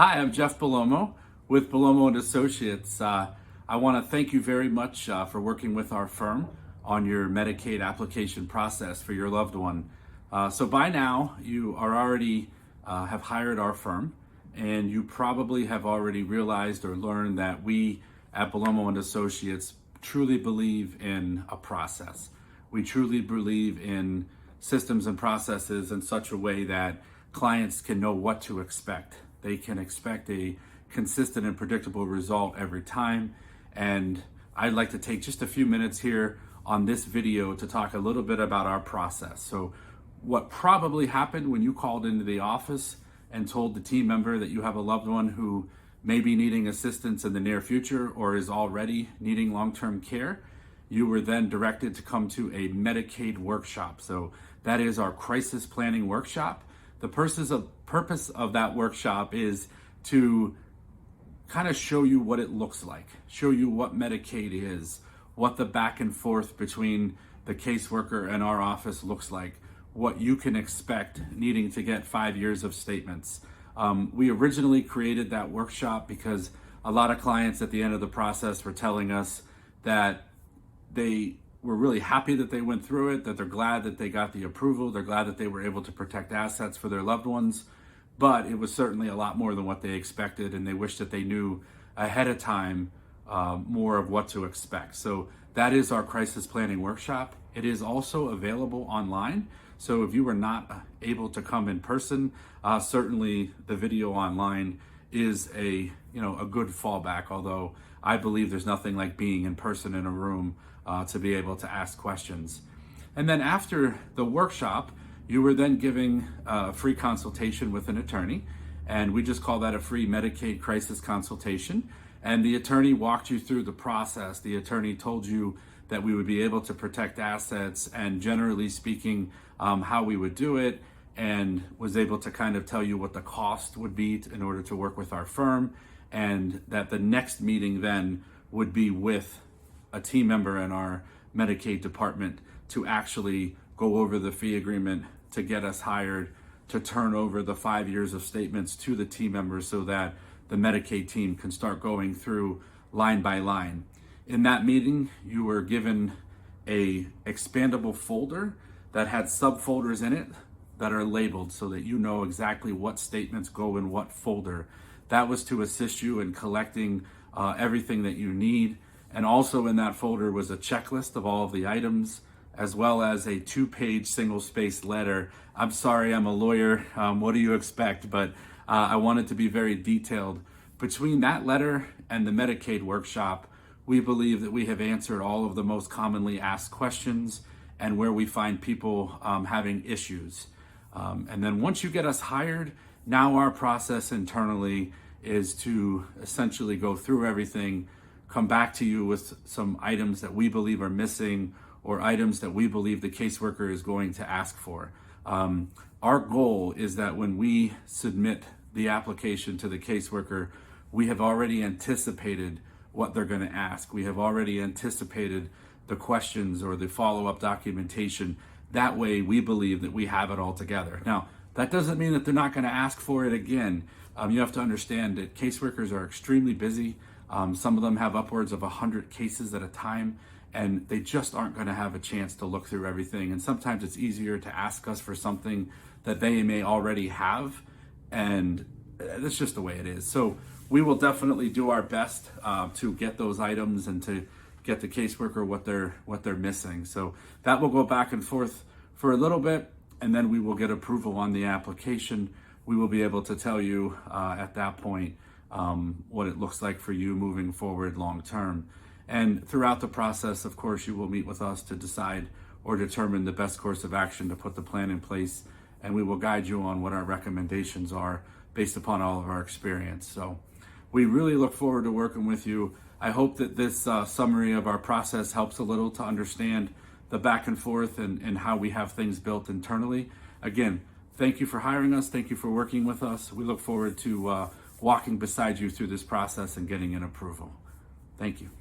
Hi, I'm Jeff Bellomo with Bellomo Associates. I want to thank you very much for working with our firm on your Medicaid application process for your loved one. So by now, you are already have hired our firm, and you probably have already realized or learned that we at Bellomo Associates truly believe in a process. We truly believe in systems and processes in such a way that clients can know what to expect. They can expect a consistent and predictable result every time. And I'd like to take just a few minutes here on this video to talk a little bit about our process. So what probably happened when you called into the office and told the team member that you have a loved one who may be needing assistance in the near future or is already needing long-term care, you were then directed to come to a Medicaid workshop. So that is our crisis planning workshop. The purpose of that workshop is to kind of show you what it looks like, show you what Medicaid is, what the back and forth between the caseworker and our office looks like, what you can expect needing to get 5 years of statements. We originally created that workshop because a lot of clients at the end of the process were telling us that they were really happy that they went through it, that they're glad that they got the approval, they're glad that they were able to protect assets for their loved ones, but it was certainly a lot more than what they expected, and they wish that they knew ahead of time more of what to expect. So that is our crisis planning workshop. It is also available online. So if you were not able to come in person, certainly the video online is a good fallback, although I believe there's nothing like being in person in a room to be able to ask questions. And then after the workshop, you were then giving a free consultation with an attorney, and we just call that a free Medicaid crisis consultation. And the attorney walked you through the process. The attorney told you that we would be able to protect assets and, generally speaking, how we would do it, and was able to kind of tell you what the cost would be in order to work with our firm, and that the next meeting then would be with a team member in our Medicaid department to actually go over the fee agreement, to get us hired, to turn over the 5 years of statements to the team members so that the Medicaid team can start going through line by line. In that meeting, you were given a expandable folder that had subfolders in it that are labeled so that you know exactly what statements go in what folder. That was to assist you in collecting everything that you need. And also in that folder was a checklist of all of the items, as well as a 2-page single-spaced letter. I'm sorry, I'm a lawyer. What do you expect? But I wanted to be very detailed. Between that letter and the Medicaid workshop, we believe that we have answered all of the most commonly asked questions and where we find people having issues. And then once you get us hired, now our process internally is to essentially go through everything, come back to you with some items that we believe are missing or items that we believe the caseworker is going to ask for. Our goal is that when we submit the application to the caseworker, we have already anticipated what they're going to ask. We have already anticipated the questions or the follow-up documentation. That way, we believe that we have it all together. Now, that doesn't mean that they're not going to ask for it again. You have to understand that caseworkers are extremely busy. Some of them have upwards of 100 cases at a time, and they just aren't going to have a chance to look through everything. And sometimes it's easier to ask us for something that they may already have, and that's just the way it is. So we will definitely do our best to get those items and to get the caseworker what they're missing. So that will go back and forth for a little bit, and then we will get approval on the application. We will be able to tell you at that point what it looks like for you moving forward long term. And throughout the process, of course, you will meet with us to decide or determine the best course of action to put the plan in place, and we will guide you on what our recommendations are based upon all of our experience. So we really look forward to working with you. I hope that this summary of our process helps a little to understand the back and forth and how we have things built internally. Again, thank you for hiring us. Thank you for working with us. We look forward to walking beside you through this process and getting an approval. Thank you.